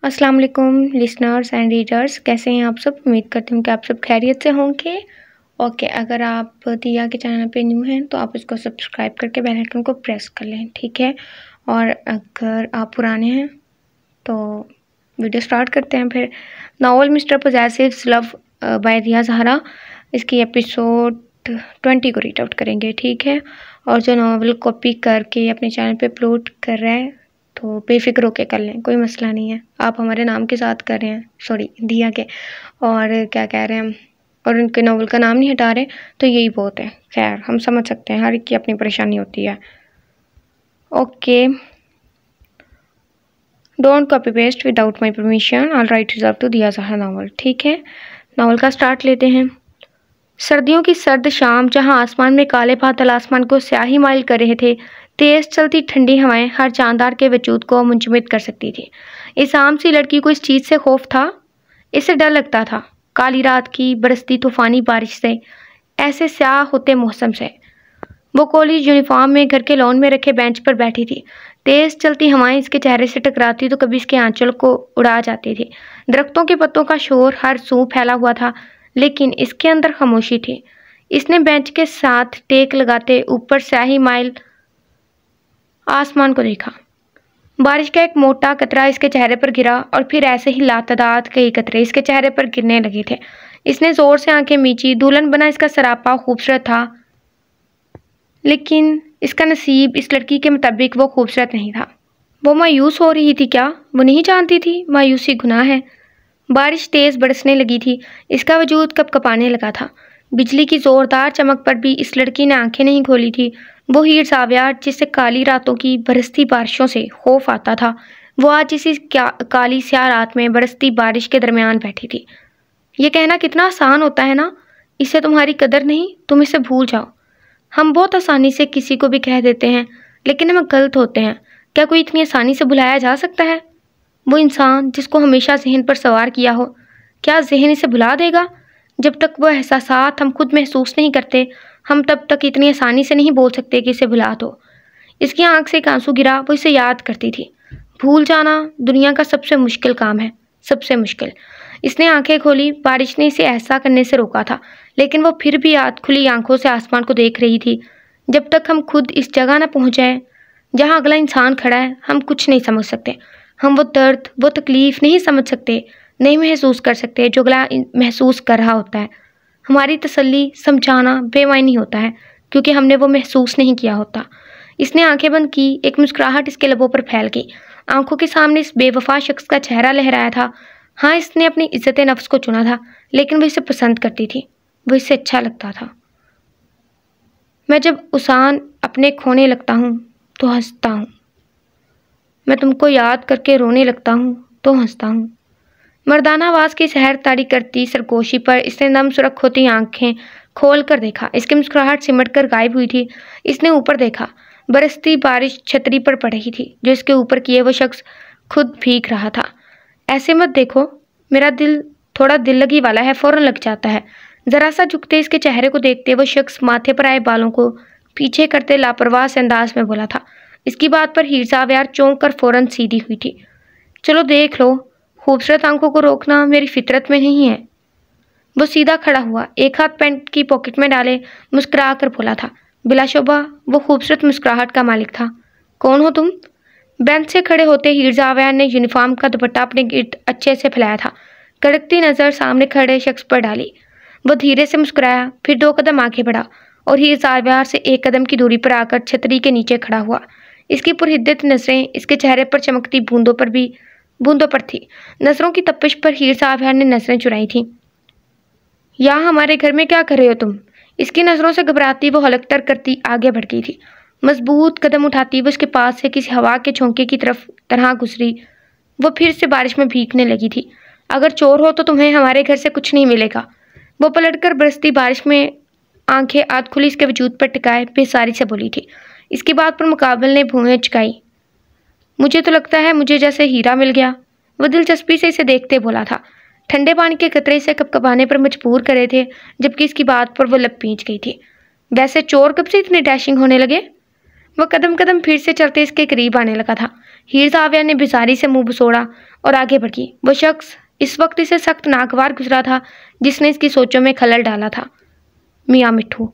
अस्सलाम वालेकुम listeners and readers, कैसे हैं आप सब। उम्मीद करती हूँ कि आप सब खैरियत से होंगे। ओके, अगर आप दिया के चैनल पे न्यू हैं तो आप इसको सब्सक्राइब करके बेल आइकन को प्रेस कर लें, ठीक है। और अगर आप पुराने हैं तो वीडियो स्टार्ट करते हैं। फिर novel mister possessive love by Diya Zahra, इसकी एपिसोड 20 को रीड आउट करेंगे, ठीक है। और जो नावल कॉपी करके अपने चैनल पे अपलोड कर रहे हैं तो बेफिक्र होके कर लें, कोई मसला नहीं है। आप हमारे नाम के साथ कर रहे हैं, सॉरी दिया के, और क्या कह रहे हैं, और उनके नावल का नाम नहीं हटा रहे, तो यही बहुत है। खैर, हम समझ सकते हैं, हर एक की अपनी परेशानी होती है। Okay, don't copy paste without my permission, all right reserve to Diya Zahra novel, ठीक है। नावल का स्टार्ट लेते हैं। सर्दियों की सर्द शाम, जहां आसमान में काले बादल आसमान को स्याही माइल कर रहे थे, तेज चलती ठंडी हवाएं हर जानदार के वजूद को मुंजमद कर सकती थी। इस आम सी लड़की को इस चीज़ से खौफ था, इससे डर लगता था, काली रात की बरसती तूफानी बारिश से, ऐसे स्याह होते मौसम से। वो कॉलेज यूनिफॉर्म में घर के लॉन में रखे बेंच पर बैठी थी। तेज चलती हवाएं इसके चेहरे से टकराती तो कभी इसके आंचल को उड़ा जाती थी। दरख्तों के पत्तों का शोर हर सू फैला हुआ था, लेकिन इसके अंदर खामोशी थी। इसने बेंच के साथ टेक लगाते ऊपर स्याही माइल आसमान को देखा। बारिश का एक मोटा कतरा इसके चेहरे पर गिरा और फिर ऐसे ही लातादाद कई कतरे इसके चेहरे पर गिरने लगे थे। इसने जोर से आंखें मींची। दुल्हन बना इसका सरापा खूबसूरत था, लेकिन इसका नसीब इस लड़की के मुताबिक वो खूबसूरत नहीं था। वो मायूस हो रही थी क्या? वो नहीं जानती थी मायूसी गुनाह है। बारिश तेज बरसने लगी थी, इसका वजूद कपकपाने लगा था। बिजली की जोरदार चमक पर भी इस लड़की ने आंखें नहीं खोली थी। वो हीर सावियार जिससे काली रातों की बरसती बारिशों से खौफ आता था, वो आज इसी काली स्याह रात में बरसती बारिश के दरमियान बैठी थी। ये कहना कितना आसान होता है ना, इससे तुम्हारी कदर नहीं, तुम इसे भूल जाओ। हम बहुत आसानी से किसी को भी कह देते हैं, लेकिन हम गलत होते हैं। क्या कोई इतनी आसानी से भुलाया जा सकता है? वो इंसान जिसको हमेशा जहन पर सवार किया हो, क्या जहन इसे भुला देगा? जब तक वो एहसासात हम खुद महसूस नहीं करते, हम तब तक इतनी आसानी से नहीं बोल सकते कि इसे भुला दो। इसकी आंख से एक आंसू गिरा, वो इसे याद करती थी। भूल जाना दुनिया का सबसे मुश्किल काम है, सबसे मुश्किल। इसने आंखें खोली। बारिश ने इसे ऐसा करने से रोका था, लेकिन वो फिर भी खुली आंखों से आसमान को देख रही थी। जब तक हम खुद इस जगह न पहुँच जाए जहाँ अगला इंसान खड़ा है, हम कुछ नहीं समझ सकते। हम वो दर्द, वो तकलीफ़ नहीं समझ सकते, नहीं महसूस कर सकते जो अगला महसूस कर रहा होता है। हमारी तसल्ली समझाना बेमानी होता है, क्योंकि हमने वो महसूस नहीं किया होता। इसने आंखें बंद की। एक मुस्कुराहट इसके लबों पर फैल गई। आंखों के सामने इस बेवफा शख्स का चेहरा लहराया था। हाँ, इसने अपनी इज्जत नफ्स को चुना था, लेकिन वो इसे पसंद करती थी, वो इससे अच्छा लगता था। मैं जब उसान अपने खोने लगता हूँ तो हंसता हूँ, मैं तुमको याद करके रोने लगता हूँ तो हंसता हूँ। मर्दाना आवाज़ की सहर ताड़ी करती सरगोशी पर इसने नम सुरख होती आंखें खोल कर देखा। इसकी मुस्कुराहट सिमट कर गायब हुई थी। इसने ऊपर देखा। बरसती बारिश छतरी पर पड़ रही थी, जो इसके ऊपर किए वो शख्स खुद भीग रहा था। ऐसे मत देखो, मेरा दिल थोड़ा दिल लगी वाला है, फ़ौरन लग जाता है। ज़रा सा झुकते इसके चेहरे को देखते वो शख्स माथे पर आए बालों को पीछे करते लापरवाह से अंदाज में बोला था। इसकी बात पर हीर सावियार चौंक कर फ़ौरन सीधी हुई थी। चलो देख लो, खूबसूरत आंखों को रोकना मेरी फितरत में नहीं है। वो सीधा खड़ा हुआ, एक हाथ पैंट की पॉकेट में डाले मुस्कुरा कर बोला था। बिलाशुबा वो खूबसूरत मुस्कुराहट का मालिक था। कौन हो तुम? बेंच से खड़े होते हीर सावियार ने यूनिफॉर्म का दुपट्टा अपने गिर्द अच्छे से फैलाया था। कड़कती नज़र सामने खड़े शख्स पर डाली। वो धीरे से मुस्कुराया, फिर 2 कदम आगे बढ़ा और हीर सावियार से 1 कदम की दूरी पर आकर छतरी के नीचे खड़ा हुआ। इसकी पुरहिद्दत नजरें इसके चेहरे पर चमकती बूंदों पर थी। नजरों की तपिश पर हीर सावियार ने नजरें चुराई थी। यहाँ हमारे घर में क्या कर रहे हो तुम? इसकी नजरों से घबराती वो हलकतर करती आगे बढ़ गई थी। मजबूत कदम उठाती वो उसके पास से किसी हवा के झोंके की तरह गुजरी। वो फिर से बारिश में भीगने लगी थी। अगर चोर हो तो तुम्हें हमारे घर से कुछ नहीं मिलेगा। वो पलटकर बरसती बारिश में आंखें आध खुली इसके वजूद पर टिकाए बेसारी से बोली थी। इसकी बात पर मुकाबल ने भूहें चुकाई। मुझे तो लगता है मुझे जैसे हीरा मिल गया। वो दिलचस्पी से इसे देखते बोला था। ठंडे पानी के कतरे से कपकपाने पर मजबूर करे थे, जबकि इसकी बात पर वो लब पींच गई थी। वैसे चोर कब से इतने डैशिंग होने लगे? वो कदम कदम फिर से चलते इसके करीब आने लगा था। ہیر زاویہ نے بیزاری سے منہ بسوڑا اور آگے بڑھی۔ وہ شخص اس وقت اسے سخت ناگوار گزرا تھا جس نے اس کی سوچوں میں خلل ڈالا تھا۔ میاں مٹھو۔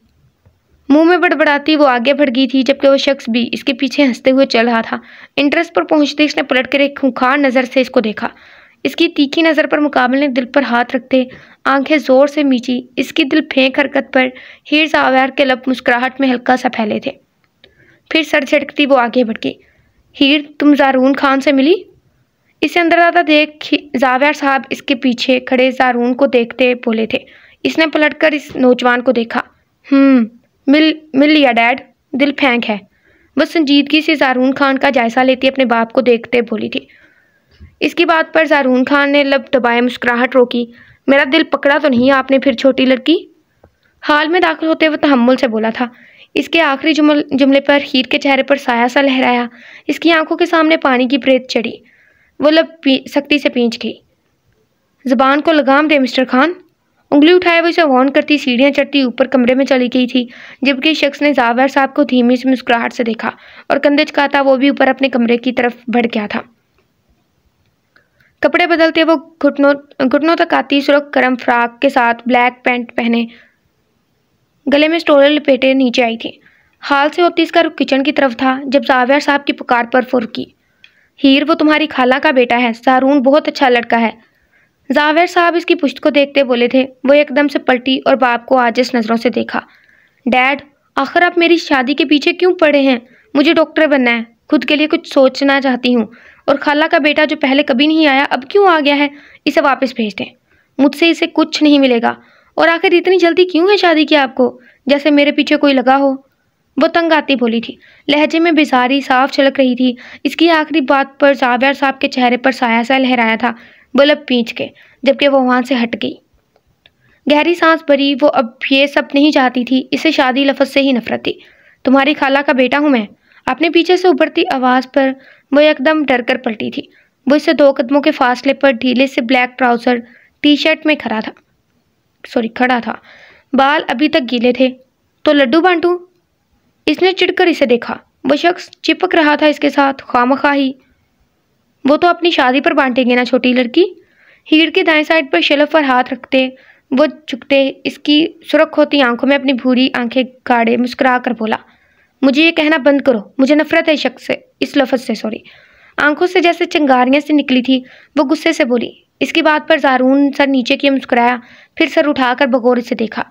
منہ میں بڑبڑاتی وہ آگے بڑھ گئی تھی جبکہ وہ شخص بھی اس کے پیچھے ہنستے ہوئے چل رہا تھا۔ انٹرس پر پہنچتے اس نے پلٹ کر ایک خونخوار نظر سے اس کو دیکھا۔ اس کی تیکھی نظر پر مقابل نے دل پر ہاتھ رکھتے آنکھیں زور سے میچی۔ اس کی دل پھینک حرکت پر ہیر زاویہ کے لب مسکراہٹ میں ہلکا سا پھیلے تھے۔ پھر سر جھٹکتی وہ آگے بڑھ گئی۔ ہیر، تم زارون خان سے ملی؟ اسے اندر آتا دیکھ زاویہ صاحب اس کے پیچھے کھڑے زارون کو دیکھتے بولے تھے۔ اس نے پلٹ کر اس نوجوان کو دیکھا۔ مل لیا ڈیڈ، دل پھینک ہے۔ وہ سنجیدگی سے زارون خان کا جائزہ لیتی اپنے باپ کو دیکھتے بولی تھی۔ اس کی بات پر زارون خان نے لب دبائے مسکراہٹ روکی۔ میرا دل پکڑا تو نہیں آپ نے پھر چھوٹی لڑکی؟ حال میں داخل ہوتے وہ تحمل سے بولا تھا۔ اس کے آخری جملے پر ہیر کے چہرے پر سایہ سا لہرایا۔ اس کی آنکھوں کے سامنے پانی کی بریت چڑھی۔ وہ لب سختی سے پینچ گئی۔ زبان کو لگام دے مسٹر خان۔ انگلی اٹھائے وہ اسے وارن کرتی سیڑھیاں چڑھتی اوپر کمرے میں چلی گئی تھی جبکہ شخص نے زاویہ صاحب کو دھیمی سی مسکراہٹ سے دیکھا اور کندھے چکاتا وہ بھی اوپر اپنے کمرے کی طرف بڑھ گیا تھا۔ کپڑے بدلتے وہ گھٹنوں تک آتی سرخ کرم فراک کے ساتھ بلیک پینٹ پہنے گلے میں سٹول لپیٹے نیچے آئی تھی۔ حال سے ہوتی اس کا رخ کچن کی طرف تھا جب زاویہ صاحب کی پکار پر فور کی۔ ہیر، وہ تمہاری خالہ کا بیٹا ہے، زارون بہت اچھا لڑکا ہے۔ زاویہ صاحب اس کی پشت کو دیکھتے بولے تھے۔ وہ ایک دم سے پلٹی اور باپ کو عاجز نظروں سے دیکھا۔ ڈیڈ، آخر آپ میری شادی کے پیچھے کیوں پڑے ہیں؟ مجھے ڈاکٹر بننا ہے، خود کے لیے کچھ سوچنا چاہتی ہوں، اور خالہ کا بیٹا جو پہلے کبھی نہیں آیا اب کیوں آ گیا ہے؟ اسے واپس بھیج دیں، مجھ سے اسے کچھ نہیں ملے گا۔ اور آخر اتنی جلدی کیوں ہے شادی کی آپ کو، جیسے میرے پیچھے کوئی لگا ہو؟ وہ تنگ آتی بولی تھی۔ لہجے میں بیزاری صاف چھلک رہی تھی۔ اس کی آخری بات پر زاویہ صاحب کے چہرے پر سایہ سا لہرایا تھا۔ وہ لب پینچ کے جبکہ وہ وہاں سے ہٹ گئی۔ گہری سانس بھری۔ وہ اب یہ سب نہیں چاہتی تھی، اسے شادی لفظ سے ہی نفرت تھی۔ تمہاری خالہ کا بیٹا ہوں میں؟ اپنے پیچھے سے ابھرتی آواز پر وہ ایک دم ڈر کر پلٹی تھی۔ وہ اس سے 2 قدموں کے فاصلے پر ڈھیلے سے بلیک ٹراؤزر ٹی شرٹ میں کھڑا تھا۔ بال ابھی تک گیلے تھے۔ تو لڈو بانٹوں؟ اس نے چڑھ کر اسے دیکھا۔ وہ شخص چپک رہا تھا اس کے ساتھ خواہ ہی۔ وہ تو اپنی شادی پر بانٹیں گے نا چھوٹی لڑکی۔ ہیر کی دائیں سائڈ پر شیلف پر ہاتھ رکھتے وہ جھکتے اس کی سرخ ہوتی آنکھوں میں اپنی بھوری آنکھیں گاڑے مسکرا کر بولا، مجھے یہ کہنا بند کرو، مجھے نفرت ہے اس لفظ سے۔ آنکھوں سے جیسے چنگاریاں سے نکلی تھی۔ وہ غصے سے بولی۔ اس کی بات پر زارون سر نیچے کیے مسکرایا، پھر سر اٹھا کر بغور اسے دیکھا۔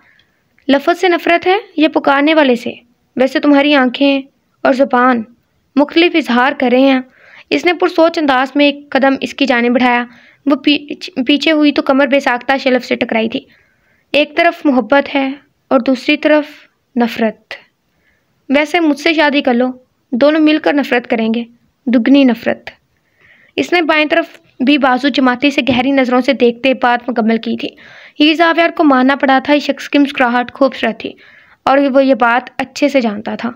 لفظ سے نفرت ہے یا پکارنے والے سے؟ ویسے تمہاری آنکھیں اور زبان مختلف اظہار کر رہے ہیں۔ اس نے پرسوچ انداز میں ایک قدم اس کی جانب بڑھایا۔ وہ پیچھے ہوئی تو کمر بے ساختہ شیلف سے ٹکرائی تھی۔ ایک طرف محبت ہے اور دوسری طرف نفرت۔ ویسے مجھ سے شادی کر لو، دونوں مل کر نفرت کریں گے، دگنی نفرت۔ اس نے بائیں طرف بھی بازو جماتی سے گہری نظروں سے دیکھتے بات مکمل کی تھی۔ ہیر زاویہ کو ماننا پڑا تھا اس شخص کی مسکراہٹ خوبصورت تھی اور وہ یہ بات اچھے سے جانتا تھا۔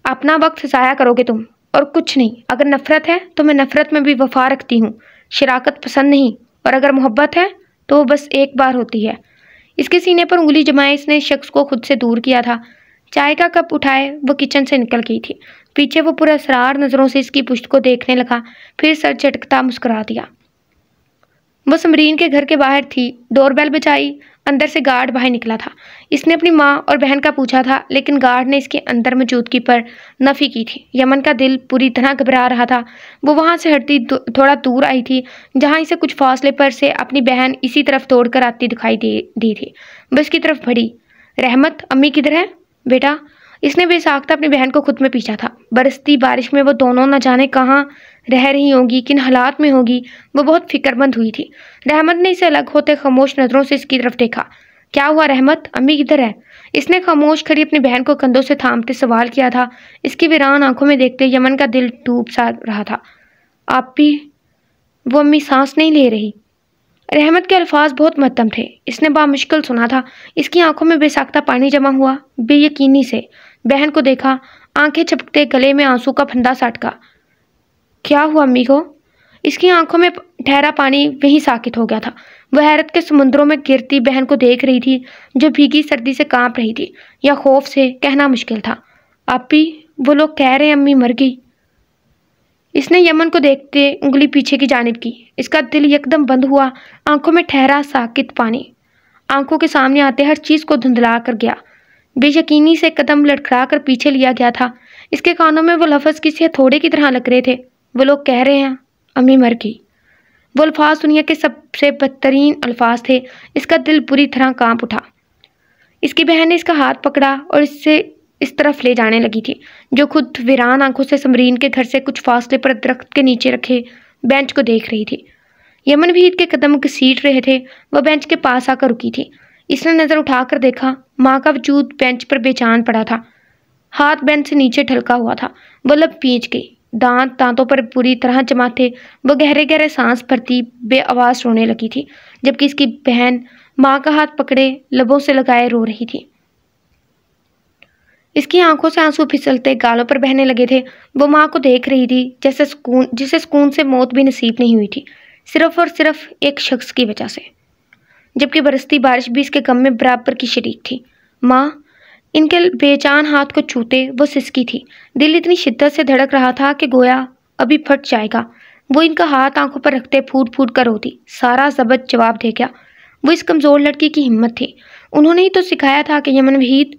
اپنا وقت ضائع کرو گے تم اور کچھ نہیں۔ اگر نفرت ہے تو میں نفرت میں بھی وفا رکھتی ہوں، شراکت پسند نہیں، اور اگر محبت ہے تو وہ بس ایک بار ہوتی ہے۔ اس کے سینے پر انگلی جمائے اس نے شخص کو خود سے دور کیا تھا۔ چائے کا کپ اٹھائے وہ کچن سے نکل گئی تھی۔ پیچھے وہ پورا اسرار نظروں سے اس کی پشت کو دیکھنے لگا، پھر سر جھٹکتا مسکرا دیا۔ وہ سمرین کے گھر کے باہر تھی۔ ڈور بیل بجائی، اندر سے گارڈ باہر نکلا تھا۔ اس نے اپنی ماں اور بہن کا پوچھا تھا لیکن گارڈ نے اس کے اندر موجودگی پر نفی کی تھی۔ یمن کا دل پوری طرح گھبرا رہا تھا۔ وہ وہاں سے ہٹتی تھوڑا دور آئی تھی جہاں اسے کچھ فاصلے پر سے اپنی بہن اسی طرف دوڑ کر آتی دکھائی دی تھی۔ وہ اس کی طرف بڑھی۔ رحمت، امی کدھر ہے بیٹا؟ اس نے بے ساختہ اپنی بہن کو خود میں پیچھا تھا۔ برستی بارش میں وہ دونوں نہ جانے کہاں رہ رہی ہوں گی، کن حالات میں ہوگی۔ وہ بہت فکر مند ہوئی تھی۔ رحمت نے اسے الگ ہوتے خاموش نظروں سے اس کی طرف دیکھا۔ کیا ہوا رحمت، امی کدھر ہے؟ اس نے خاموش کھڑی اپنی بہن کو کندھوں سے تھامتے سوال کیا تھا۔ اس کی ویران آنکھوں میں دیکھتے یمن کا دل ڈوب سا رہا تھا۔ آپی، وہ امی سانس نہیں لے رہی۔ رحمت کے الفاظ بہت مدھم تھے۔ اس نے بامشکل سنا تھا۔ اس کی آنکھوں میں بے ساختہ پانی جمع ہوا۔ بے یقینی سے بہن کو دیکھا، آنکھیں چپکتے گلے میں آنسو کا پھندا ساٹکا۔ کیا ہوا امی کو؟ اس کی آنکھوں میں ٹھہرا پانی وہیں ساکت ہو گیا تھا۔ وہ حیرت کے سمندروں میں گرتی بہن کو دیکھ رہی تھی جو بھیگی سردی سے کانپ رہی تھی، یا خوف سے، کہنا مشکل تھا۔ آپی، وہ لوگ کہہ رہے ہیں امی مر گئی۔ इसने यमन को देखते उंगली पीछे की जानिब की। इसका दिल एकदम बंद हुआ, आंखों में ठहरा साकित पानी। आंखों के सामने आते हर चीज को धुंधला कर गया। बेयकीनी से कदम लड़खड़ा कर पीछे लिया गया था। इसके कानों में वो लफ्ज किसी हथौड़े की तरह लग रहे थे। वो लोग कह रहे हैं अम्मी मर गई। वो अल्फाज दुनिया के सबसे बदतरीन अल्फाज थे। इसका दिल बुरी तरह कांप उठा। इसकी बहन ने इसका हाथ पकड़ा और इससे इस तरफ ले जाने लगी थी, जो खुद वीरान आंखों से समरीन के घर से कुछ फासले पर दरख्त के नीचे रखे बेंच को देख रही थी। यमन भी के कदम घसीट रहे थे। वह बेंच के पास आकर रुकी थी। इसने नजर उठाकर देखा, माँ का वजूद बेंच पर बेजान पड़ा था। हाथ बेंच से नीचे ढलका हुआ था। वो लब पींच गई, दांत दांतों पर पूरी तरह जमा थे। वो गहरे गहरे सांस भरती बेआवाज रोने लगी थी, जबकि इसकी बहन माँ का हाथ पकड़े लबों से लगाए रो रही थी। इसकी आंखों से आंसू फिसलते गालों पर बहने लगे थे। वो माँ को देख रही थी जिसे सुकून से मौत भी नसीब नहीं हुई थी, सिर्फ और सिर्फ एक शख्स की वजह से, जबकि बरसती बारिश भी इसके गम में बराबर की शरीक थी। माँ, इनके बेजान हाथ को छूते वो सिसकी थी। दिल इतनी शिद्दत से धड़क रहा था कि गोया अभी फट जाएगा। वो इनका हाथ आंखों पर रखते फूट फूट कर रोती। सारा ज़बत जवाब दे गया। वो इस कमज़ोर लड़की की हिम्मत थी। उन्होंने ही तो सिखाया था कि यमन वहीद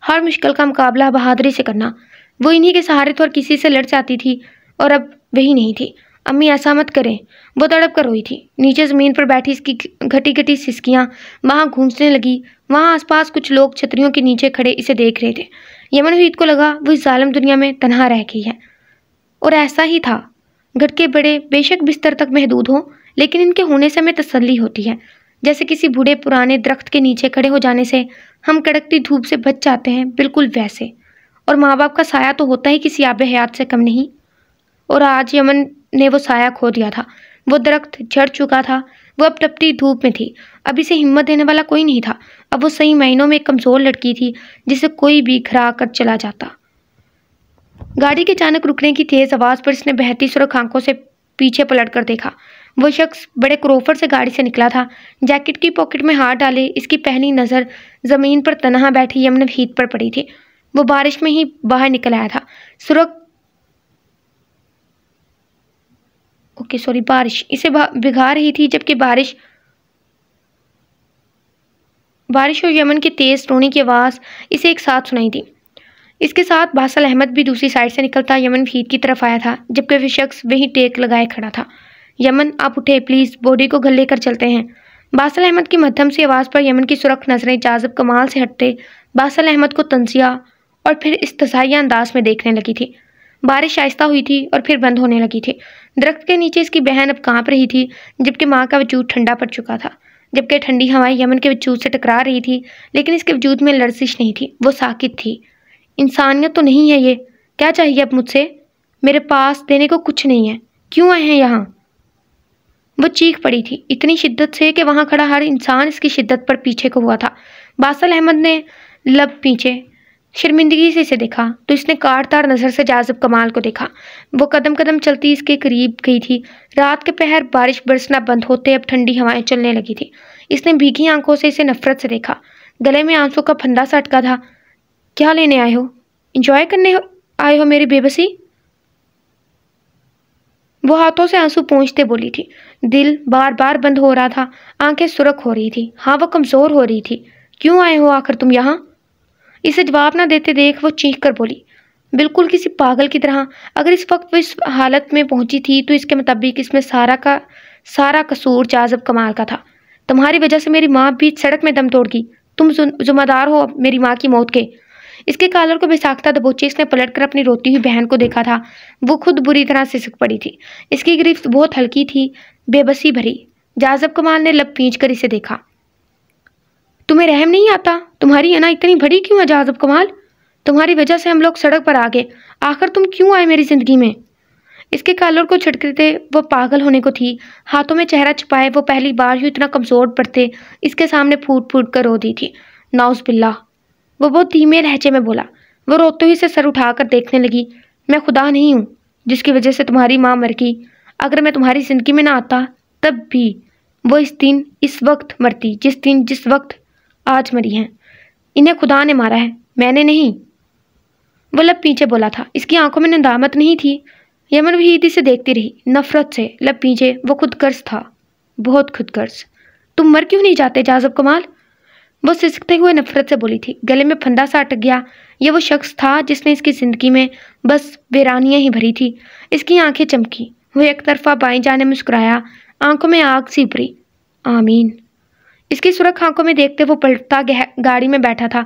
हर मुश्किल का मुकाबला बहादुरी से करना। वो इन्हीं के सहारे तो और किसी से लड़ जाती थी, और अब वही नहीं थी। अम्मी ऐसा मत करें। वो तड़प कर रोई थी। नीचे ज़मीन पर बैठी इसकी घटी घटी सिसकियाँ वहाँ गूंजने लगी। वहाँ आसपास कुछ लोग छतरियों के नीचे खड़े इसे देख रहे थे। यमन वहीद को लगा वो इस जालिम दुनिया में तन्हा रह गई है। और ऐसा ही था। घटके बड़े बेशक बिस्तर तक महदूद हों, लेकिन इनके होने से हमें तसल्ली होती है। जैसे किसी बूढ़े पुराने दरख्त के नीचे खड़े हो जाने से हम कड़कती धूप से बच जाते हैं, बिल्कुल वैसे। और माँ बाप का साया तो होता ही किसी आबे हयात से कम नहीं। और आज यमन ने वो साया खो दिया था। वो दरख्त झड़ चुका था। वो अब तपती धूप में थी। अब इसे हिम्मत देने वाला कोई नहीं था। अब वो सही मायनों में एक कमज़ोर लड़की थी, जिसे कोई भी घरा कर चला जाता। गाड़ी के अचानक रुकने की तेज आवाज़ पर इसने बहती सुरख आंखों से पीछे पलट कर देखा। वो शख्स बड़े क्रोफर से गाड़ी से निकला था। जैकेट की पॉकेट में हाथ डाले इसकी पहली नज़र ज़मीन पर तनहा बैठी यमन वहीद पर पड़ी थी। वो बारिश में ही बाहर निकल आया था। बारिश इसे भिगा रही थी, जबकि बारिश और यमन की तेज़ रोने की आवाज़ इसे एक साथ सुनाई दी। इसके साथ बासल अहमद भी दूसरी साइड से निकलता यमन वहीद की तरफ आया था, जबकि वह शख्स वहीं टेक लगाए खड़ा था। यमन, आप उठे प्लीज़, बॉडी को घर लेकर चलते हैं। बासल अहमद की मध्यम सी आवाज़ पर यमन की सुरख नजरें जाज़ब कमाल से हटते बासल अहमद को तंजिया और फिर इस्तज़ाइया अंदाज में देखने लगी थी। बारिश आहिस्ता हुई थी और फिर बंद होने लगी थी। दरख्त के नीचे इसकी बहन अब कांप रही थी, जबकि माँ का वजूद ठंडा पड़ चुका था। जबकि ठंडी हवाएं यमन के वजूद से टकरा रही थी, लेकिन इसके वजूद में लर्जिश नहीं थी। वो साकित थी। इंसानियत तो नहीं है ये। क्या चाहिए अब मुझसे? मेरे पास देने को कुछ नहीं है। क्यों आए हैं यहाँ? वो चीख पड़ी थी इतनी शिद्दत से कि वहाँ खड़ा हर इंसान इसकी शिद्दत पर पीछे को हुआ था। बासल अहमद ने लब पीछे शर्मिंदगी से इसे देखा तो इसने काटतार नज़र से जाज़ब कमाल को देखा। वो कदम कदम चलती इसके करीब गई थी। रात के पहर बारिश बरसना बंद होते अब ठंडी हवाएं चलने लगी थी। इसने भीगी आंखों से इसे नफरत से देखा। गले में आंसू का फंदा सा अटका था। क्या लेने आए हो? इंजॉय करने आए हो मेरी बेबसी? वो हाथों से आंसू पोंछते बोली थी। दिल बार बार बंद हो रहा था। आंखें सुरख हो रही थी। हाँ, वो कमज़ोर हो रही थी। क्यों आए हो आखिर तुम यहाँ? इसे जवाब ना देते देख वो चीख कर बोली, बिल्कुल किसी पागल की तरह। अगर इस वक्त वो इस हालत में पहुंची थी तो इसके मुताबिक इसमें सारा कसूर जाज़ब कमाल का था। तुम्हारी वजह से मेरी माँ बीच सड़क में दम तोड़ गई। तुम जिम्मेदार हो मेरी माँ की मौत के। इसके कालर को बेसाख्ता दबोचे इसने पलट कर अपनी रोती हुई बहन को देखा था। वो खुद बुरी तरह से सिसक पड़ी थी। इसकी गिरफ्त बहुत हल्की थी, बेबसी भरी। जाज़ब कमाल ने लब खींच कर इसे देखा। तुम्हें रहम नहीं आता? तुम्हारी अना इतनी बड़ी क्यों है जाज़ब कमाल? तुम्हारी वजह से हम लोग सड़क पर आ गए। आखिर तुम क्यों आए मेरी ज़िंदगी में? इसके कालर को झटकते वो पागल होने को थी। हाथों में चेहरा छुपाए वो पहली बार यूँ इतना कमज़ोर पड़ते इसके सामने फूट फूट कर रो दी थी। नाउज़ बिल्लाह, वो बहुत धीमे लहजे में बोला। वो रोते हुए से सर उठाकर देखने लगी। मैं खुदा नहीं हूँ जिसकी वजह से तुम्हारी माँ मर गई। अगर मैं तुम्हारी ज़िंदगी में ना आता तब भी वो इस वक्त मरती जिस वक्त आज मरी हैं। इन्हें खुदा ने मारा है, मैंने नहीं। वो लब पीछे बोला था। इसकी आंखों में नदामत नहीं थी यमन वहीद इसे देखती रही, नफरत से लब पीछे। वो खुदगर्ज था, बहुत खुदगर्ज। तुम मर क्यों नहीं जाते जाज़ब कमाल? वो सिसकते हुए नफरत से बोली थी। गले में फंदा सा अटक गया। ये वो शख्स था जिसने इसकी जिंदगी में बस वीरानियां ही भरी थी। इसकी आंखें चमकी, वो एक तरफा बाईं जाने मुस्कुराया, आंखों में आग सी उभरी। आमीन। इसकी सुरख आंखों में देखते वो पलटता गाड़ी में बैठा था।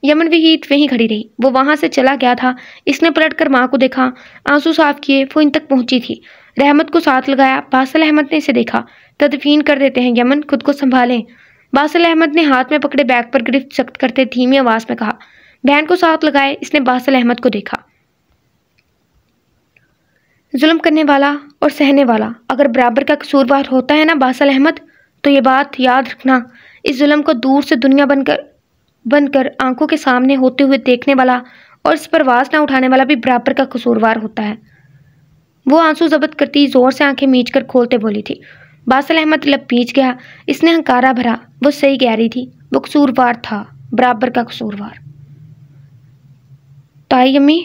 यमन वहीद वहीं खड़ी रही। वो वहां से चला गया था। इसने पलटकर माँ को देखा, आंसू साफ किए। वो इन तक पहुंची थी। रहमत को साथ लगाया। बासिल अहमद ने इसे देखा। तदफीन कर देते हैं यमन, खुद को संभालें। बासिल अहमद ने हाथ में पकड़े बैग पर गिरफ्त सख्त करते धीमी आवाज में कहा। बहन को साथ लगाए। इसने बासिल अहमद को देखा। जुल्म करने वाला और सहने वाला अगर बराबर का कसूरवार होता है ना बासिल अहमद, तो ये बात याद रखना, इस जुल्म को दूर से दुनिया बनकर आंखों के सामने होते हुए देखने वाला और इस पर आवाज ना उठाने वाला भी बराबर का कसूरवार होता है। वो आंसू जब्त करती जोर से आंखें मीच कर खोलते बोली थी। बासिल अहमद लब पीच गया। इसने हंकारा भरा। वो सही कह रही थी, वो कसूरवार था, बराबर का कसूरवार। ताई अम्मी,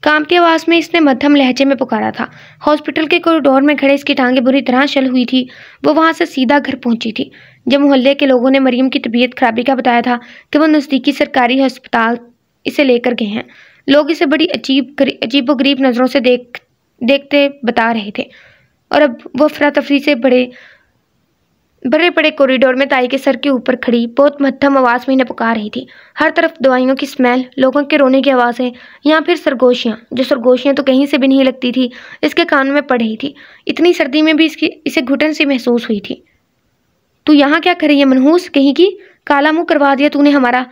काम की आवाज में इसने मध्यम लहजे में पुकारा था। हॉस्पिटल के कॉरिडोर में खड़े इसकी टांगें बुरी तरह शल हुई थी। वो वहां से सीधा घर पहुंची थी। जब मोहल्ले के लोगों ने मरियम की तबीयत खराबी का बताया था कि वो नज़दीकी सरकारी अस्पताल इसे लेकर गए हैं, लोग इसे बड़ी अजीबोगरीब नज़रों से देखते बता रहे थे। और अब वो अफरा तफरी से बड़े बड़े कॉरिडोर में ताई के सर के ऊपर खड़ी बहुत मध्यम आवाज में इन्हें पुकार रही थी। हर तरफ दवाइयों की स्मेल, लोगों के रोने की आवाज़ें, या फिर सरगोशियाँ तो कहीं से भी नहीं लगती थी, इसके कानों में पड़ रही थी। इतनी सर्दी में भी इसे घुटन सी महसूस हुई थी। तू यहाँ क्या कर रही है मनहूस कहीं की? काला मुंह करवा दिया तूने हमारा।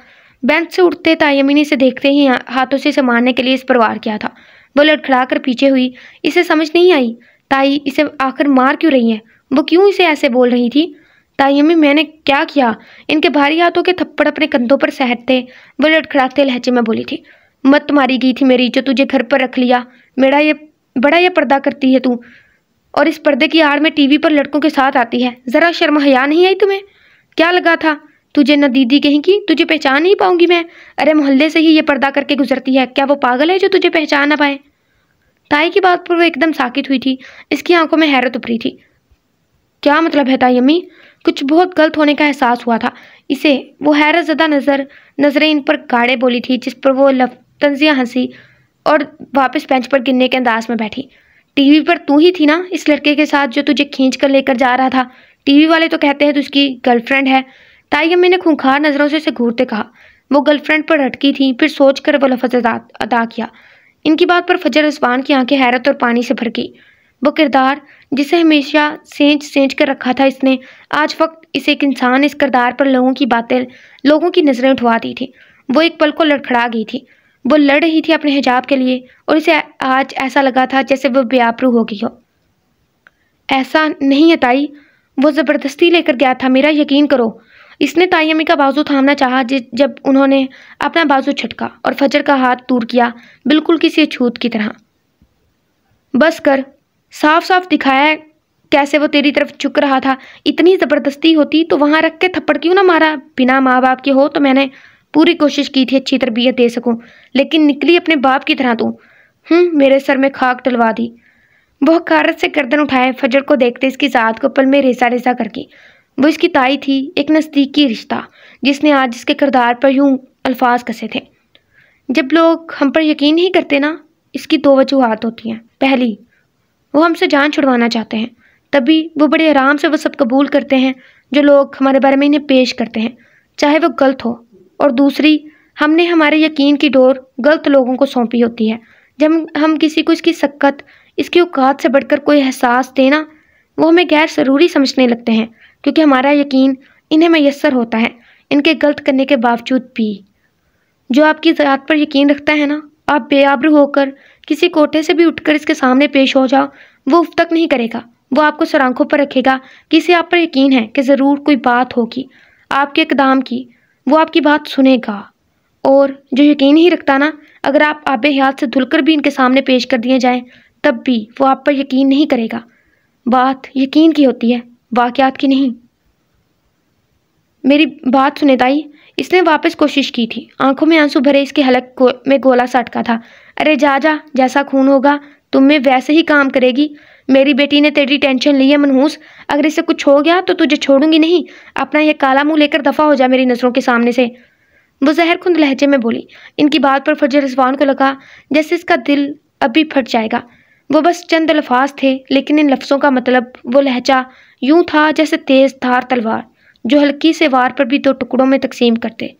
बेंच से उठते ताई अम्मी ने इसे देखते ही हाथों से इसे मारने के लिए इस पर वार किया था। वो लड़खड़ा कर पीछे हुई। इसे समझ नहीं आई ताई इसे आखिर मार क्यों रही है, वो क्यों इसे ऐसे बोल रही थी। ताई अम्मी, मैंने क्या किया? इनके भारी हाथों के थप्पड़ अपने कंधों पर सहते वो लड़खड़ाते लहजे में बोली थी। मत मारी गई थी मेरी, जो तुझे घर पर रख लिया। बड़ा ये पर्दा करती है तू, और इस पर्दे की आड़ में टीवी पर लड़कों के साथ आती है। जरा शर्म हया नहीं आई तुम्हें? क्या लगा था तुझे न दीदी कहीं की, तुझे पहचान नहीं पाऊंगी मैं? अरे मोहल्ले से ही ये पर्दा करके गुजरती है, क्या वो पागल है जो तुझे पहचान ना पाए? ताई की बात पर वो एकदम साकित हुई थी। इसकी आंखों में हैरत उभरी थी। क्या मतलब है ताई अम्मी? कुछ बहुत गलत होने का एहसास हुआ था इसे। वो हैरत ज़दा नजरें इन पर गाड़े बोली थी, जिस पर वो तंजिया हंसी और वापस बेंच पर गिरने के अंदाज में बैठी। टीवी पर तू ही थी ना इस लड़के के साथ जो तुझे खींच कर लेकर जा रहा था? टीवी वाले तो कहते हैं तू उसकी गर्लफ्रेंड है। ताई अम्मी ने खूंखार नज़रों से इसे घूरते कहा। वो गर्लफ्रेंड पर अटकी थी, फिर सोच कर वो लफ्ज़ अदा किया। इनकी बात पर फजर रिजवान की आंखें हैरत और पानी से भर गई। वो किरदार जिसे हमेशा सेंच कर रखा था इसने, आज वक्त इसे एक इंसान इस किरदार पर लोगों की बातें, लोगों की नज़रें उठवा दी थी। वो एक पल को लड़खड़ा गई थी। वो लड़ रही थी अपने हिजाब के लिए, और इसे आज ऐसा लगा था जैसे वो बेआबरू हो गई हो। ऐसा नहीं है ताई, वो ज़बरदस्ती लेकर गया था, मेरा यकीन करो। इसने ताई अम्मी का बाजू थामना चाहा, जब उन्होंने अपना बाजू छटका और फजर का हाथ दूर किया, बिल्कुल किसी अछूत की तरह। बस कर, साफ साफ दिखाया है कैसे वो तेरी तरफ झुक रहा था। इतनी ज़बरदस्ती होती तो वहाँ रख के थप्पड़ क्यों ना मारा? बिना माँ बाप के हो तो मैंने पूरी कोशिश की थी अच्छी तरबियत दे सकूं, लेकिन निकली अपने बाप की तरह तू। मेरे सर में खाक डलवा दी। वो हकारत से गर्दन उठाए फजर को देखते इसकी ज़ात को पल में रेसा रेसा करके। वो इसकी ताई थी, एक नज़दीकी रिश्ता, जिसने आज इसके किरदार पर यूं अल्फाज कसे थे। जब लोग हम पर यकीन नहीं करते ना, इसकी दो वजूहात होती हैं। पहली, वो हमसे जान छुड़वाना चाहते हैं, तभी वो बड़े आराम से वो सब कबूल करते हैं जो लोग हमारे बारे में इन्हें पेश करते हैं, चाहे वो गलत हो। और दूसरी, हमने हमारे यकीन की डोर गलत लोगों को सौंपी होती है। जब हम किसी को इसकी सक्कत, इसकी औकात से बढ़कर कोई एहसास देना, वो हमें गैर ज़रूरी समझने लगते हैं, क्योंकि हमारा यकीन इन्हें मैसर होता है, इनके गलत करने के बावजूद भी। जो आपकी ज़ात पर यकीन रखता है ना, आप बेआबरू होकर किसी कोठे से भी उठकर इसके सामने पेश हो जाओ, वो उफ तक नहीं करेगा। वो आपको सर आंखों पर रखेगा कि इसे आप पर यकीन है कि ज़रूर कोई बात होगी आपके इक़दाम की, वो आपकी बात सुनेगा। और जो यकीन नहीं रखता ना, अगर आप आबे हयात से धुलकर भी इनके सामने पेश कर दिए जाएं, तब भी वो आप पर यकीन नहीं करेगा। बात यकीन की होती है, वाक़यात की नहीं। मेरी बात सुने ताई। इसने वापस कोशिश की थी। आंखों में आंसू भरे इसके हलक में गोला सा अटका था। अरे जा, जैसा खून होगा तुम में वैसे ही काम करेगी। मेरी बेटी ने तेरी टेंशन ली है मनहूस, अगर इसे कुछ हो गया तो तुझे छोड़ूंगी नहीं। अपना यह काला मुंह लेकर दफा हो जा मेरी नजरों के सामने से, वो जहरखुंद लहजे में बोली। इनकी बात पर फजर रिजवान को लगा जैसे इसका दिल अभी फट जाएगा। वो बस चंद अल्फाज थे, लेकिन इन लफ्ज़ों का मतलब, वो लहजा यूं था जैसे तेज धार तलवार जो हल्की से वार पर भी 2 टुकड़ों में तकसीम करते।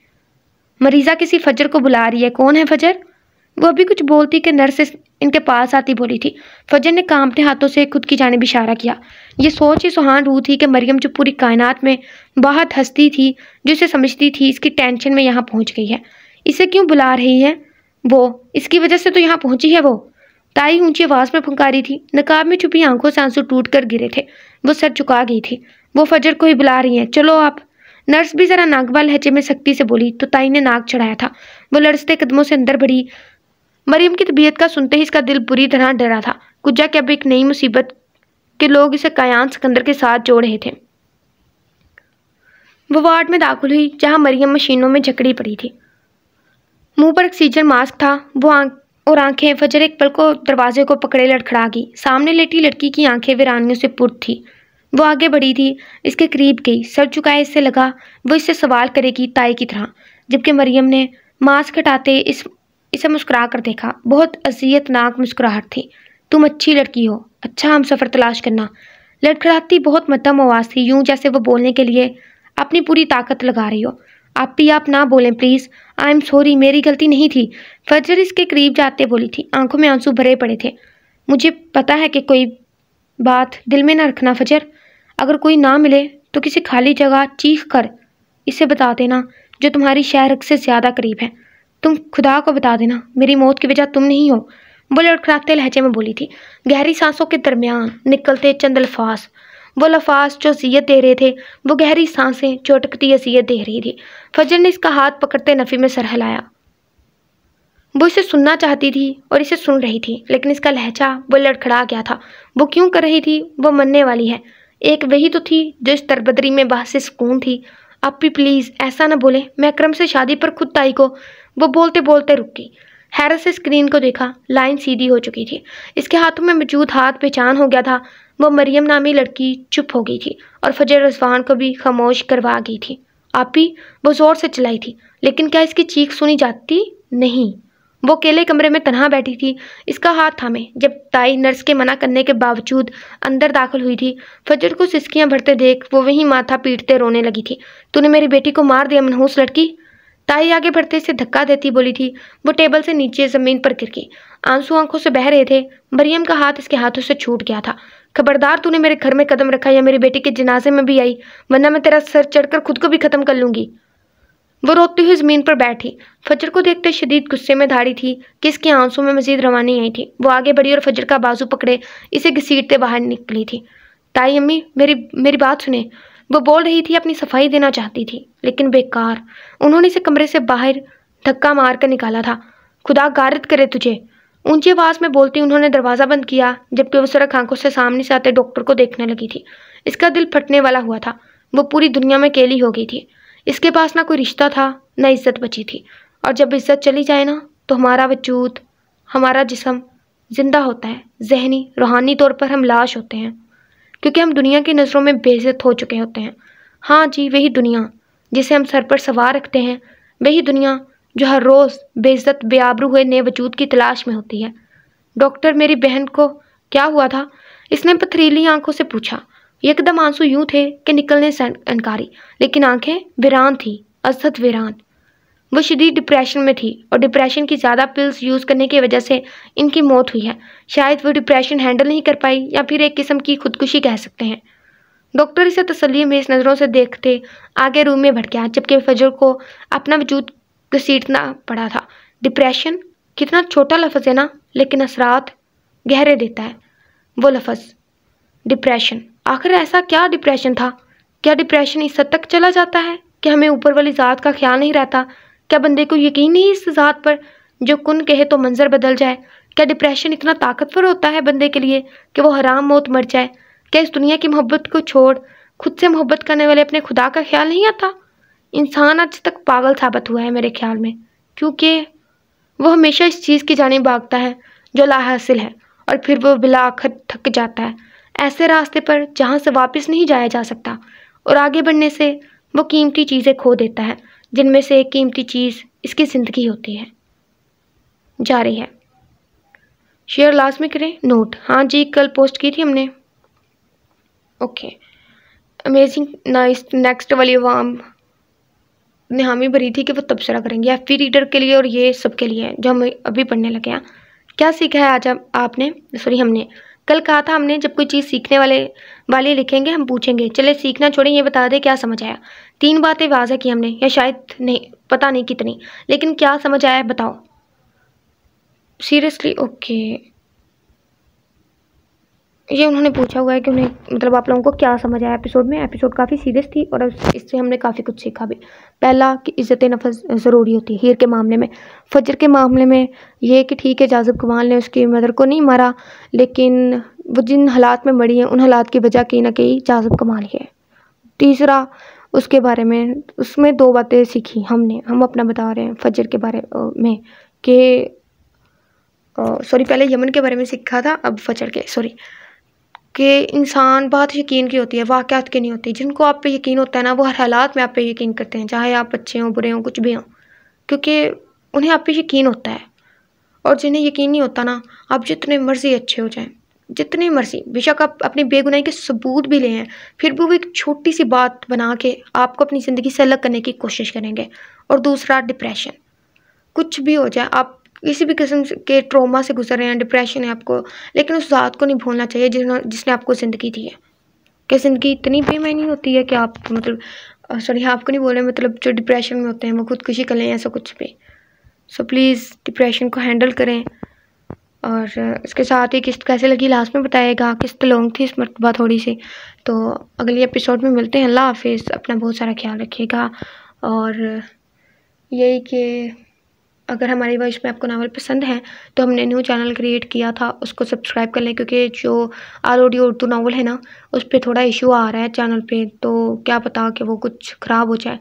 मरीज़ा किसी फजर को बुला रही है। कौन है फजर? वो अभी कुछ बोलती कि नर्स इनके पास आती बोली थी। फजर ने कांपते हाथों से खुद की जानिब इशारा किया। ये सोच ही सुहान रूह थी कि मरियम जो पूरी कायनात में बहुत हंसती थी, जो इसे समझती थी, इसकी टेंशन में यहाँ पहुँच गई है। इसे क्यों बुला रही है? वो इसकी वजह से तो यहाँ पहुँची है। वो ताई ऊंची आवाज़ में फुंकारी थी। नकाब में छुपी आंखों से आंसू टूट कर गिरे थे। वो सर झुका गई थी। वो फजर को ही बुला रही हैं, चलो आप। नर्स भी जरा नागवा लहजे में सख्ती से बोली तो ताई ने नाक चढ़ाया था। वो लड़ते कदमों से अंदर बढ़ी। मरियम की तबीयत का सुनते ही इसका दिल बुरी तरह डरा था। कुजा कि अब एक नई मुसीबत के लोग इसे कायान सिकंदर के साथ जोड़ रहे थे। वो वार्ड में दाखिल हुई जहां मरियम मशीनों में जकड़ी पड़ी थी। मुंह पर ऑक्सीजन मास्क था। वो और आंखें। फजर एक पल को दरवाजे को पकड़े लड़खड़ा गई। सामने लेटी लड़की की आंखें वीरानियों से पुर थी। वो आगे बढ़ी थी, इसके करीब गई, सर झुकाए। इससे लगा वो इससे सवाल करेगी ताई की तरह, जबकि मरियम ने मास्क हटाते इसे मुस्कुरा कर देखा। बहुत अजियतनाक मुस्कुराहट थी। तुम अच्छी लड़की हो, अच्छा हम सफ़र तलाश करना। लड़खड़ाती बहुत मध्यम आवाज़ थी, यूं जैसे वो बोलने के लिए अपनी पूरी ताकत लगा रही हो। आप ना बोलें प्लीज़। आई एम सॉरी, मेरी गलती नहीं थी। फजर इसके करीब जाते बोली थी, आंखों में आंसू भरे पड़े थे। मुझे पता है कि कोई बात दिल में ना रखना फजर। अगर कोई ना मिले तो किसी खाली जगह चीख कर इसे बता देना जो तुम्हारी शहर से ज़्यादा करीब है। तुम खुदा को बता देना मेरी मौत की वजह तुम नहीं हो। वो लड़खड़ाते लहजे में बोली थी। गहरी सांसों के दरमियान निकलते चंद अल्फाज, वो लफाज जो अज़ियत दे रहे थे, वो गहरी सांसें जो अटकती अज़ियत दे रही थी। फजर ने इसका हाथ पकड़ते नफ़ी में सर हिलाया। वो इसे सुनना चाहती थी और इसे सुन रही थी, लेकिन इसका लहजा वो लड़खड़ा गया था। वो क्यों कर रही थी? वो मनने वाली है। एक वही तो थी जो इस तरबदरी में बहस सुकून थी। आप भी प्लीज़ ऐसा ना बोले, मैं अकरम से शादी पर खुद ताई को। वो बोलते बोलते रुक गई। हैरत से स्क्रीन को देखा। लाइन सीधी हो चुकी थी। इसके हाथों में मौजूद हाथ पहचान हो गया था। वो मरियम नामी लड़की चुप हो गई थी और फजर रिजवान को भी खामोश करवा गई थी। आप भी, वो ज़ोर से चिल्लाई थी, लेकिन क्या इसकी चीख सुनी जाती? नहीं। वो अकेले कमरे में तन्हा बैठी थी, इसका हाथ थामे। जब ताई नर्स के मना करने के बावजूद अंदर दाखिल हुई थी, फजर को सिसकियां भरते देख वो वहीं माथा पीटते रोने लगी थी। तूने मेरी बेटी को मार दिया मनहूस लड़की। ताई आगे बढ़ते से धक्का देती बोली थी। वो टेबल से नीचे ज़मीन पर गिर गई। आंसू आंखों से बह रहे थे। मरियम का हाथ इसके हाथों से छूट गया था। खबरदार, तूने मेरे घर में कदम रखा या मेरी बेटी के जनाजे में भी आई, वरना मैं तेरा सर चढ़कर खुद को भी ख़त्म कर लूँगी। वो रोती हुई ज़मीन पर बैठी। फजर को देखते शदीद गुस्से में धाड़ी थी कि इसके आंसू में मजीद रवानी आई थी। वो आगे बढ़ी और फजर का बाजू पकड़े इसे घसीटते बाहर निकली थी। ताई अम्मी, मेरी बात सुने। वो बोल रही थी, अपनी सफाई देना चाहती थी, लेकिन बेकार। उन्होंने इसे कमरे से बाहर धक्का मार कर निकाला था। खुदा गारत करे तुझे। ऊंची आवाज़ में बोलती उन्होंने दरवाज़ा बंद किया, जबकि वो सरक आंखों से सामने से आते डॉक्टर को देखने लगी थी। इसका दिल फटने वाला हुआ था। वो पूरी दुनिया में अकेली हो गई थी। इसके पास ना कोई रिश्ता था, ना इज्जत बची थी। और जब इज्जत चली जाए ना, तो हमारा वजूद, हमारा जिस्म जिंदा होता है। जहनी रूहानी तौर पर हम लाश होते हैं, क्योंकि हम दुनिया की नज़रों में बेइज्जत हो चुके होते हैं। हाँ जी, वही दुनिया जिसे हम सर पर सवार रखते हैं, वही दुनिया जो हर रोज़ बेइज्जत बेआबरू हुए नए वजूद की तलाश में होती है। डॉक्टर, मेरी बहन को क्या हुआ था? इसने पथरीली आंखों से पूछा। एकदम आंसू यूं थे कि निकलने से इनकारी, लेकिन आंखें वीरान थी, असद वीरान। वो शदीद डिप्रेशन में थी और डिप्रेशन की ज़्यादा पिल्स यूज़ करने की वजह से इनकी मौत हुई है। शायद वो डिप्रेशन हैंडल नहीं कर पाई, या फिर एक किस्म की खुदकुशी कह सकते हैं। डॉक्टर इसे तसल्ली में इस नज़रों से देखते आगे रूम में बढ़ गया, जबकि फजर को अपना वजूद घसीटना पड़ा था। डिप्रेशन कितना छोटा लफ्ज़ है ना, लेकिन असरात गहरे देता है वो लफ्ज़ डिप्रेशन। आखिर ऐसा क्या डिप्रेशन था? क्या डिप्रेशन इस हद तक चला जाता है कि हमें ऊपर वाली ज़ात का ख्याल नहीं रहता? क्या बंदे को यकीन नहीं इस ज़ात पर जो कुन कहे तो मंजर बदल जाए? क्या डिप्रेशन इतना ताकतवर होता है बंदे के लिए कि वो हराम मौत मर जाए? क्या इस दुनिया की मोहब्बत को छोड़ खुद से मोहब्बत करने वाले अपने खुदा का ख्याल नहीं आता? इंसान आज तक पागल साबित हुआ है मेरे ख्याल में, क्योंकि वो हमेशा इस चीज़ की जानिब भागता है जो ला हासिल है, اور پھر وہ بلاآخر تھک جاتا ہے ایسے راستے پر جہاں سے واپس نہیں جایا جا سکتا، اور آگے بڑھنے سے وہ قیمتی چیزیں کھو دیتا ہے، جن میں سے ایک قیمتی چیز اس کی زندگی ہوتی ہے۔ جاری ہے، شیئر لازمی کریں۔ نوٹ، ہاں جی کل پوسٹ کی تھی ہم نے۔ Okay, amazing nice. نیکسٹ والی عوام نے حامی بھری تھی کہ وہ تبصرہ کریں گے FB ریڈر کے لیے اور یہ سب کے لیے جو ہم ابھی پڑھنے لگے ہیں۔ کیا سیکھا ہے آج آپ نے؟ ہم نے کل کہا تھا، ہم نے جب کوئی چیز سیکھنے والے لکھیں گے ہم پوچھیں گے چلے سیکھنا چھوڑیں، یہ بتا دیں کیا سمجھ آیا۔ 3 باتیں واضح کی ہم نے، یا شاید نہیں، پتہ نہیں کتنی، لیکن کیا سمجھ آیا بتاؤ سیریسلی۔ اوکے، یہ انہوں نے پوچھا ہوا ہے کہ انہیں مطلب آپ لوگوں کو کیا سمجھ آیا ایپیسوڈ میں۔ ایپیسوڈ کافی سیریس تھی اور اس سے ہم نے کافی کچھ سیکھا بھی۔ پہلا کہ عزت نفس ضروری ہوتی ہے۔ ہیر کے معاملے میں، فجر کے معاملے میں یہ کہ ٹھیک ہے جاذب کمال نے اس کی مدر کو نہیں مارا، لیکن وہ جن حالات میں مری ہیں ان حالات کی وجہ کہیں نہ کہیں جاذب کمال ہی ہے۔ تیسرا اس کے بارے میں، اس میں 2 باتیں سیکھی ہم اپنا بتا رہے ہیں فجر کے بارے میں کہ پہلے یمن کے بارے میں سیکھا تھا، اب فجر کے کہ انسان بات یقین کی ہوتی ہے، واقعات کی نہیں ہوتی۔ جن کو آپ پہ یقین ہوتا ہے نا، وہ ہر حالات میں آپ پہ یقین کرتے ہیں، چاہے آپ اچھے ہوں برے ہوں کچھ بھی ہوں، کیونکہ انہیں آپ پہ یقین ہوتا ہے۔ اور جنہیں یقین نہیں ہوتا نا، آپ جتنے مرضی اچھے ہو جائیں، جتنے مرضی بے شک آپ اپنی بے گناہی کے ثبوت بھی لے ہیں، پھر بھی وہ ایک چھوٹی سی بات بنا کے آپ کو اپنی زندگی سے الگ کرنے کی کوشش کریں گے۔ اور دوسرا ڈپریشن، کچھ بھی ہو جائے، آپ کسی بھی قسم کے ٹروما سے گزر رہے ہیں، ڈپریشن ہے آپ کو، لیکن اس ذات کو نہیں بھولنا چاہیے جس نے آپ کو زندگی دی ہے۔ کہ زندگی اتنی بے معنی ہوتی ہے کہ آپ آپ کو نہیں بول رہے، مطلب جو ڈپریشن میں ہوتے ہیں وہ خودکشی کر لیں، ایسا کچھ بھی۔ پلیز ڈپریشن کو ہینڈل کریں۔ اور اس کے ساتھ ہی قسط کیسے لگی لاسٹ میں بتائے گا، قسط لانگ تھی اس مرتبہ تھوڑی سی، تو اگلی ایپیسوڈ میں ملتے ہیں۔ اللہ حافظ، اپنا بہت سارا خیال رکھیے گا، اور یہی کہ اگر ہماری وائس میں آپ کو ناول پسند ہے تو ہم نے نیو چینل کریٹ کیا تھا، اس کو سبسکرائب کر لیں، کیونکہ جو آڈیو اردو ناول ہے نا اس پہ تھوڑا ایشو آ رہا ہے چینل پہ، تو کیا پتا کہ وہ کچھ خراب ہو جائے،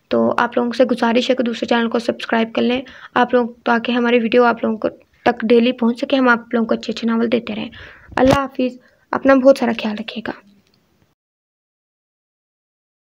تو آپ لوگوں سے گزارش ہے کہ دوسرے چینل کو سبسکرائب کر لیں آپ لوگ، تاکہ ہماری ویڈیو آپ لوگوں کو تک ڈیلی پہنچ سکے، ہم آپ لوگوں کو اچھے اچھے ناول دیتے رہیں۔ اللہ حافظ، اپنا بہت سارا خیال رکھیے گا۔